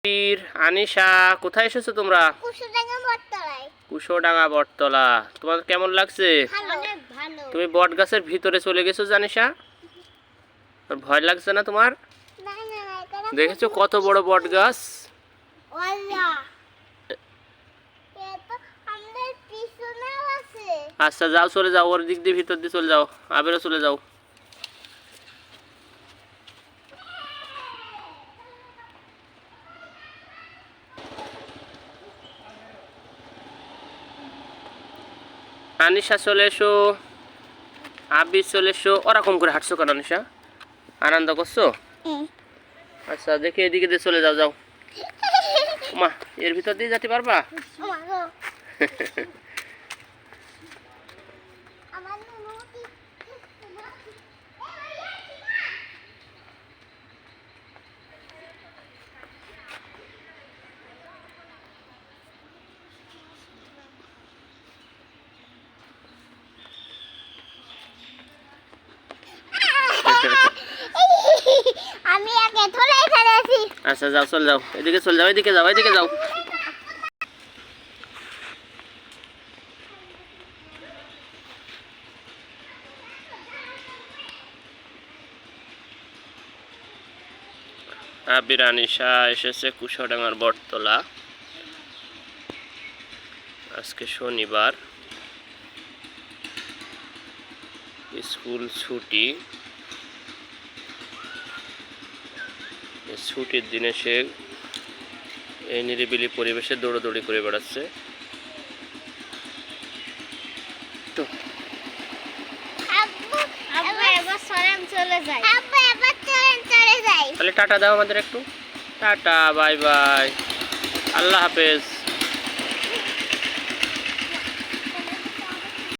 বীর আনিশা কোথায় এসেছো তোমরা? কুশোডাঙ্গা বটতলায়। কুশোডাঙ্গা বটতলা। তোমার কেমন লাগছে? অনেক ভালো। তুমি বট গাছের ভিতরে চলে গেছো জানিশা? ভয় লাগছে না তোমার? না না না, এটা দেখেছো কত বড় বট গাছ? ওয়াল্লা। এটা আমাদের পিছনেও আছে। আচ্ছা যাও, চলে যাও, ওর দিক দিয়ে ভিতর দিয়ে চলে যাও, আবেরও চলে যাও। আনিশা চলে এসো, আবির চলে এসো। ওরকম করে হাঁটছো কেন আনিশা? আনন্দ করছো? আচ্ছা দেখে এদিকে দিয়ে চলে যাও, যাও। মা, এর ভিতর দিয়ে যেতে পারবা? আমার নুনুটি আমি আগে ধরে ফেলেছি। আচ্ছা যাও, চলে যাও, এদিকে চলে যাও, এদিকে যাও, এদিকে যাও। আবির আনিশা এসেছে কুশোডাঙ্গার বটতলা। আজকে শনিবার, স্কুল ছুটি। ছুটির দিনে সে এই নিরিবিলি পরিবেশে দৌড়াদৌড়ি করে বেড়াচ্ছে। তো আব্বু এবার সরেন চলে যাই। আব্বু এবার চলে যাই। তাহলে টাটা দাও আমাদের একটু। টাটা, বাই বাই, আল্লাহ হাফেজ।